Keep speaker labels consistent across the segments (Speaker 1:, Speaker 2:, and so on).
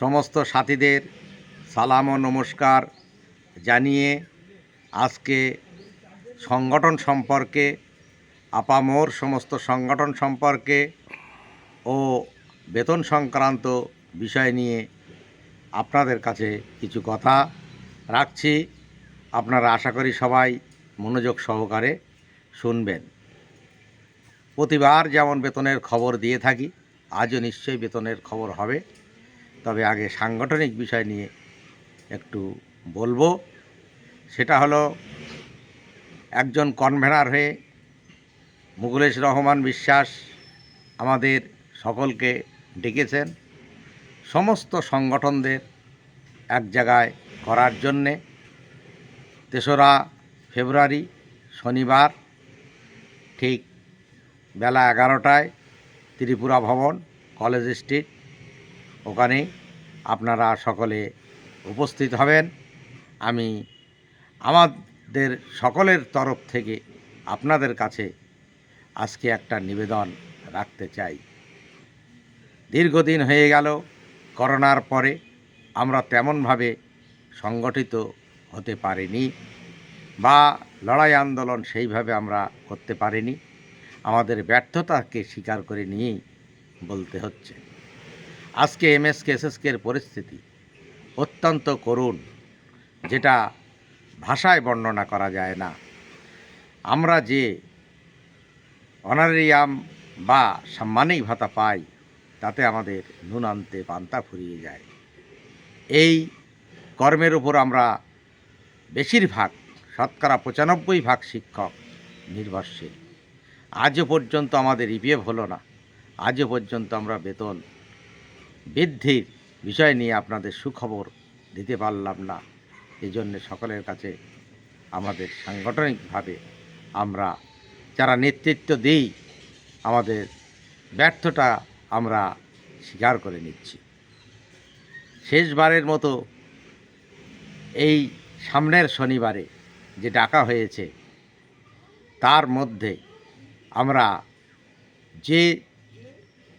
Speaker 1: সমস্ত সাথীদের সালাম ও নমস্কার জানিয়ে আজকে সংগঠন সম্পর্কে আপামোর সমস্ত সংগঠন সম্পর্কে ও বেতন সংক্রান্ত বিষয় নিয়ে আপনাদের কাছে কিছু কথা রাখছি। আপনারা আশা করি সবাই মনোযোগ সহকারে শুনবেন। প্রতিবার যেমন বেতনের খবর দিয়ে থাকি, আজও নিশ্চয়ই বেতনের খবর হবে। তবে আগে সাংগঠনিক বিষয় নিয়ে একটু বলবো। সেটা হলো, একজন কনভেনার হয়ে মুকুলেশ রহমান বিশ্বাস আমাদের সকলকে ডেকেছেন সমস্ত সংগঠনদের এক জায়গায় করার জন্যে। 3রা ফেব্রুয়ারি শনিবার ঠিক বেলা 11টায় ত্রিপুরা ভবন, কলেজ স্ট্রিট, ওখানে আপনারা সকলে উপস্থিত হবেন। আমি আমাদের সকলের তরফ থেকে আপনাদের কাছে আজকে একটা নিবেদন রাখতে চাই। দীর্ঘদিন হয়ে গেল করোনার পরে আমরা তেমনভাবে সংগঠিত হতে পারিনি বা লড়াই আন্দোলন সেইভাবে আমরা করতে পারিনি। আমাদের ব্যর্থতাকে স্বীকার করে নিয়েই বলতে হচ্ছে। আজকে এমএসকে-এসএসকের পরিস্থিতি অত্যন্ত করুণ, যেটা ভাষায় বর্ণনা করা যায় না। আমরা যে অনারিয়াম বা সাম্মানিক ভাতা পাই, তাতে আমাদের নুন আনতে পান্তা ফুরিয়ে যায়। এই কর্মের উপর আমরা বেশিরভাগ, শতকরা 95% শিক্ষক নির্ভরশীল। আজও পর্যন্ত আমাদের ইপিএফ হলো না। আজও পর্যন্ত আমরা বেতন বৃদ্ধির বিষয় নিয়ে আপনাদের সুখবর দিতে পারলাম না। এই জন্যে সকলের কাছে আমাদের সাংগঠনিকভাবে আমরা যারা নেতৃত্ব দিই, আমাদের ব্যর্থতা আমরা স্বীকার করে নিচ্ছি। শেষবারের মতো এই সামনের শনিবারে যে ডাকা হয়েছে, তার মধ্যে আমরা যে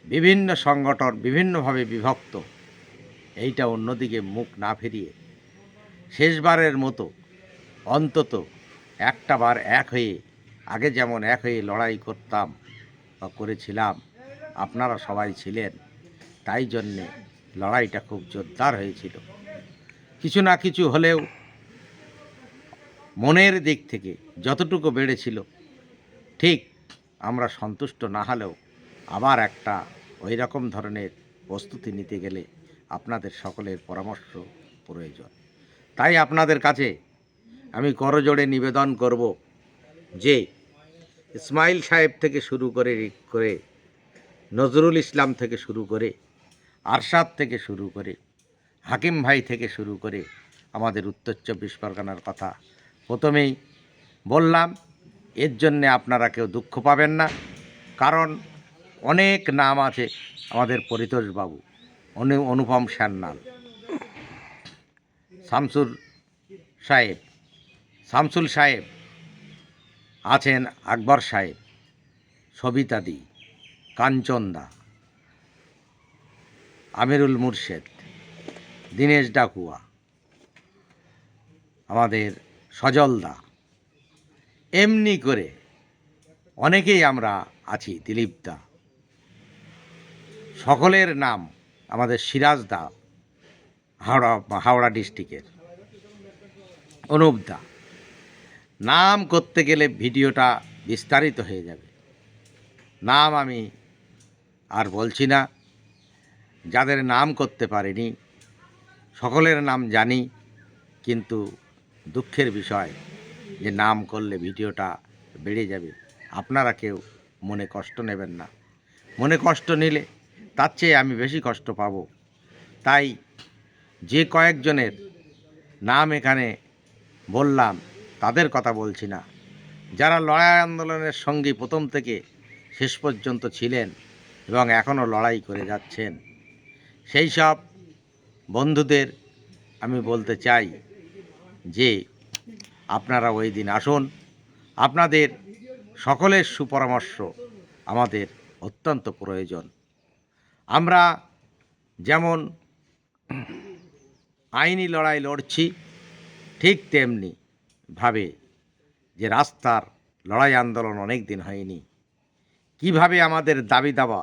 Speaker 1: বিভিন্ন সংগঠন বিভিন্নভাবে বিভক্ত, এইটা অন্যদিকে মুখ না ফিরিয়ে শেষবারের মতো অন্তত একটা বার এক হয়ে, আগে যেমন এক হয়ে লড়াই করতাম বা করেছিলাম, আপনারা সবাই ছিলেন, তাই জন্যে লড়াইটা খুব জোরদার হয়েছিল। কিছু না কিছু হলেও মনের দিক থেকে যতটুকু বেড়েছিল, ঠিক আমরা সন্তুষ্ট না হলেও আবার একটা ওই রকম ধরনের প্রস্তুতি নিতে গেলে আপনাদের সকলের পরামর্শ প্রয়োজন। তাই আপনাদের কাছে আমি করজোড়ে নিবেদন করব যে ইসমাইল সাহেব থেকে শুরু করে নজরুল ইসলাম থেকে শুরু করে আরশাদ থেকে শুরু করে হাকিম ভাই থেকে শুরু করে আমাদের উত্তর 24 পরগনার কথা প্রথমেই বললাম। এর জন্যে আপনারা কেউ দুঃখ পাবেন না, কারণ অনেক নাম আছে। আমাদের পরিতোষবাবু, অনুপম সান্যাল, শামসুল সাহেব আছেন, আকবর সাহেব, সবিতাদি, কাঞ্চনদা, আমিরুল মুর্শেদ, দীনেশ ডাকুয়া, আমাদের সজলদা, এমনি করে অনেকেই আমরা আছি, দিলীপদা, সকলের নাম, আমাদের সিরাজদা হাওড়া ডিস্ট্রিক্টের, অনুপদা, নাম করতে গেলে ভিডিওটা বিস্তারিত হয়ে যাবে। নাম আমি আর বলছি না। যাদের নাম করতে পারিনি সকলের নাম জানি, কিন্তু দুঃখের বিষয় যে নাম করলে ভিডিওটা বেড়ে যাবে। আপনারা কেউ মনে কষ্ট নেবেন না। মনে কষ্ট নিলে তার চেয়ে আমি বেশি কষ্ট পাব। তাই যে কয়েকজনের নাম এখানে বললাম তাদের কথা বলছি না, যারা লড়াই আন্দোলনের সঙ্গে প্রথম থেকে শেষ পর্যন্ত ছিলেন এবং এখনও লড়াই করে যাচ্ছেন, সেই সব বন্ধুদের আমি বলতে চাই যে আপনারা ওই দিন আসুন। আপনাদের সকলের সুপরামর্শ আমাদের অত্যন্ত প্রয়োজন। আমরা যেমন আইনি লড়াই লড়ছি, ঠিক তেমনি ভাবে যে রাস্তার লড়াই আন্দোলন অনেক দিন হয়নি, কিভাবে আমাদের দাবি দাবা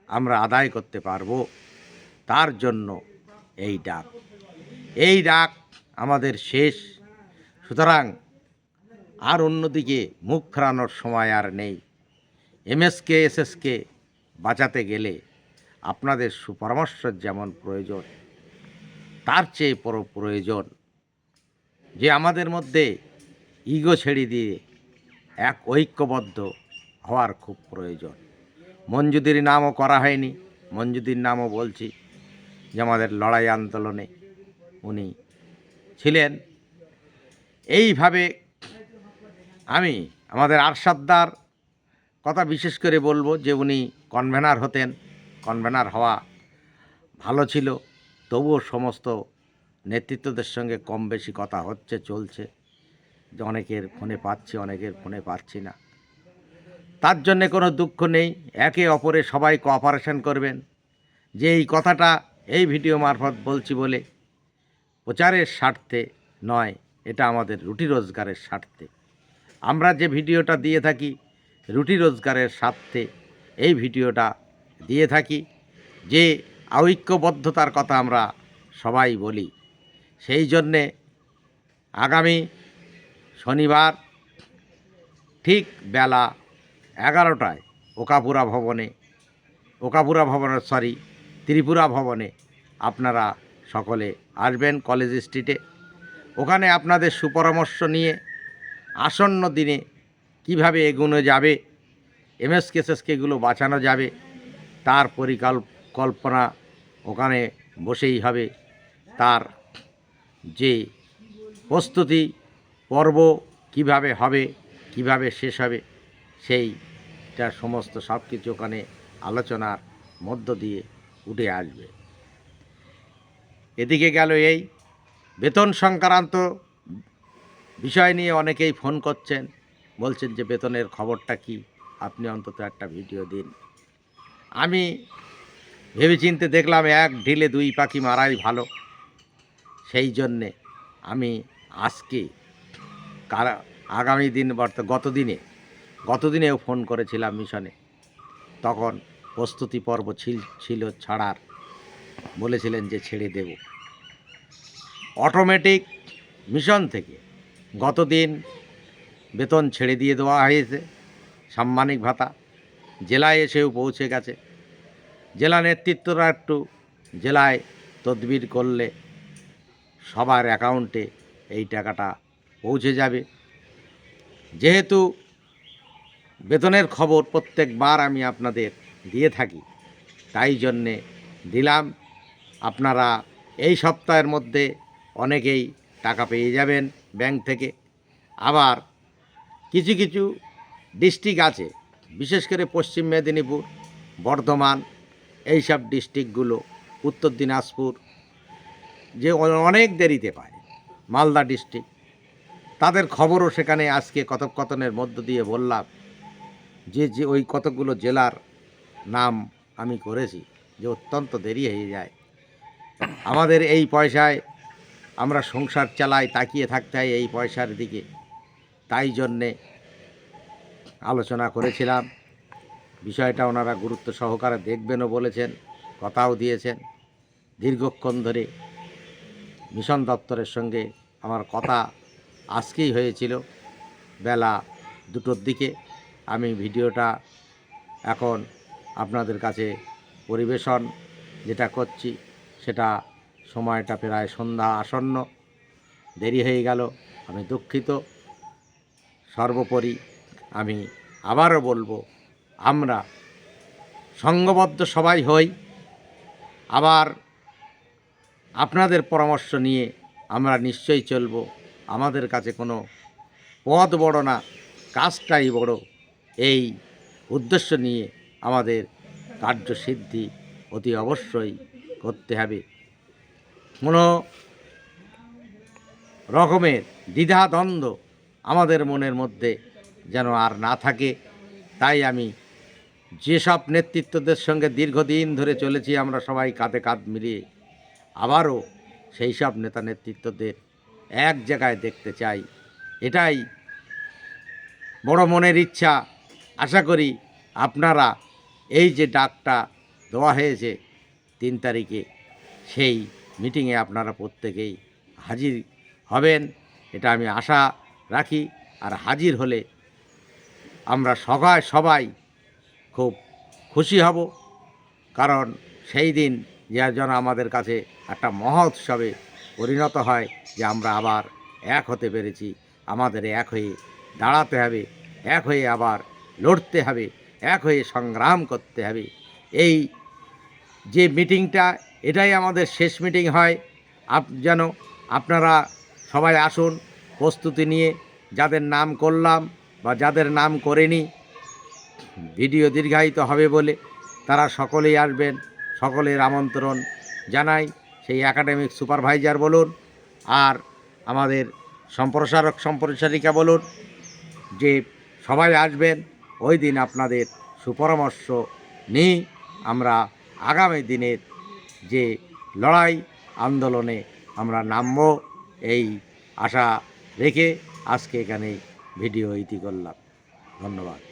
Speaker 1: আমরা আদায় করতে পারবো, তার জন্য এই ডাক। এই ডাক আমাদের শেষ, সুতরাং আর অন্যদিকে মুখ ফেরানোর সময় আর নেই। এমএসকে এসএসকে বাঁচাতে গেলে আপনাদের সুপরামর্শের যেমন প্রয়োজন, তার চেয়ে প্রয়োজন যে আমাদের মধ্যে ইগো ছেড়ে দিয়ে এক ঐক্যবদ্ধ হওয়ার খুব প্রয়োজন। মঞ্জুদির নামও করা হয়নি, মঞ্জুদির নামও বলছি যে আমাদের লড়াই আন্দোলনে উনি ছিলেন। এইভাবে আমি আমাদের আরশাদদার কথা বিশেষ করে বলবো যে উনি কনভেনার হতেন, কনভেনার হওয়া ভালো ছিল, তবুও সমস্ত নেতৃত্বদের সঙ্গে কম বেশি কথা হচ্ছে, চলছে, যে অনেকের ফোনে পাচ্ছি, অনেকের ফোনে পাচ্ছি না। তার জন্যে কোনো দুঃখ নেই, একে অপরে সবাই কোঅপারেশন করবেন। যে এই কথাটা এই ভিডিও মারফত বলছি বলে প্রচারের স্বার্থে নয়, এটা আমাদের রুটি রোজগারের স্বার্থে। আমরা যে ভিডিওটা দিয়ে থাকি রুটি রোজগারের স্বার্থে এই ভিডিওটা দিয়ে থাকি, যে ঐক্যবদ্ধতার কথা আমরা সবাই বলি। সেই জন্যে আগামী শনিবার ঠিক বেলা 11টায় ত্রিপুরা ভবনে আপনারা সকলে আসবেন কলেজ স্ট্রিটে। ওখানে আপনাদের সুপরামর্শ নিয়ে আসন্ন দিনে কিভাবে এগোনো যাবে, এমএসকেসএসকেগুলো বাঁচানো যাবে, তার পরিকল্পনা ওখানে বসেই হবে। তার যে প্রস্তুতি পর্ব কিভাবে হবে, কিভাবে শেষ হবে, সেইটা সমস্ত সব কিছু ওখানে আলোচনার মধ্য দিয়ে উঠে আসবে। এদিকে গেল এই বেতন সংক্রান্ত বিষয় নিয়ে অনেকেই ফোন করছেন, বলছেন যে বেতনের খবরটা কি, আপনি অন্তত একটা ভিডিও দিন। আমি ভেবেচিন্তে দেখলাম এক ঢিলে দুই পাখি মারাই ভালো। সেই জন্যে আমি আজকে আগামী দিন গতদিনেও ফোন করেছিলাম মিশনে, তখন প্রস্তুতি পর্ব ছিল ছাড়ার, বলেছিলেন যে ছেড়ে দেব। অটোমেটিক মিশন থেকে গতদিন বেতন ছেড়ে দিয়ে দেওয়া হয়েছে, সাম্মানিক ভাতা জেলায় এসেও পৌঁছে গেছে। জেলা নেতৃত্বরা একটু জেলায় তদবির করলে সবার অ্যাকাউন্টে এই টাকাটা পৌঁছে যাবে। যেহেতু বেতনের খবর প্রত্যেকবার আমি আপনাদের দিয়ে থাকি, তাই জন্যে দিলাম। আপনারা এই সপ্তাহের মধ্যে অনেকেই টাকা পেয়ে যাবেন ব্যাংক থেকে। আবার কিছু কিছু ডিস্ট্রিক্ট আছে, বিশেষ করে পশ্চিম মেদিনীপুর, বর্ধমান, এইসব ডিস্ট্রিক্টগুলো, উত্তর দিনাজপুর যে অনেক দেরিতে পায়, মালদা ডিস্ট্রিক্ট, তাদের খবরও সেখানে আজকে কথোপকথনের মধ্য দিয়ে বললাম যে ওই কতগুলো জেলার নাম আমি করেছি, যে অত্যন্ত দেরি হয়ে যায়। আমাদের এই পয়সায় আমরা সংসার চালাই, তাকিয়ে থাকতে হয় এই পয়সার দিকে। তাই জন্যে আলোচনা করেছিলাম, বিষয়টা ওনারা গুরুত্ব সহকারে দেখবেনও বলেছেন, কথাও দিয়েছেন। দীর্ঘক্ষণ ধরে মিশন দপ্তরের সঙ্গে আমার কথা আজকেই হয়েছিল বেলা 2টোর দিকে। আমি ভিডিওটা এখন আপনাদের কাছে পরিবেশন যেটা করছি, সেটা সময়টা প্রায় সন্ধ্যা আসন্ন, দেরি হয়ে গেল, আমি দুঃখিত। সর্বোপরি আমি আবারও বলবো, আমরা সংঘবদ্ধ সবাই হই। আবার আপনাদের পরামর্শ নিয়ে আমরা নিশ্চয়ই চলব। আমাদের কাছে কোনো পদ বড় না, কাজটাই বড়। এই উদ্দেশ্য নিয়ে আমাদের কার্যসিদ্ধি অতি অবশ্যই করতে হবে। কোনো রকমের দ্বিধাদ্বন্দ্ব আমাদের মনের মধ্যে যেন আর না থাকে। তাই আমি যেসব নেতৃত্বদের সঙ্গে দীর্ঘদিন ধরে চলেছি, আমরা সবাই কাঁধে কাঁধ মিলিয়ে, আবারও সেই সব নেতা নেতৃত্বদের এক জায়গায় দেখতে চাই। এটাই বড় মনের ইচ্ছা। আশা করি আপনারা এই যে ডাকটা দেওয়া হয়েছে 3 তারিখে, সেই মিটিংয়ে আপনারা প্রত্যেকেই হাজির হবেন, এটা আমি আশা রাখি। আর হাজির হলে আমরা সবাই খুব খুশি হব, কারণ সেই দিন যেন আমাদের কাছে একটা মহোৎসবে পরিণত হয় যে আমরা আবার এক হতে পেরেছি। আমাদের এক হয়ে দাঁড়াতে হবে, এক হয়ে আবার লড়তে হবে, এক হয়ে সংগ্রাম করতে হবে। এই যে মিটিংটা, এটাই আমাদের শেষ মিটিং হয়। যেন আপনারা সবাই আসুন প্রস্তুতি নিয়ে, যাদের নাম করলাম বা যাদের নাম করেনি, ভিডিও দীর্ঘায়িত হবে বলে তারা সকলেই আসবেন, সকলের আমন্ত্রণ জানাই। সেই একাডেমিক সুপারভাইজার বলুন আর আমাদের সম্প্রসারিকা বলুন, যে সবাই আসবেন। ওই দিন আপনাদের সুপরামর্শ নিই আমরা আগামী দিনের যে লড়াই আন্দোলনে আমরা নামব, এই আশা রেখে আজকে এখানে ভিডিও ইতি করলাম। ধন্যবাদ।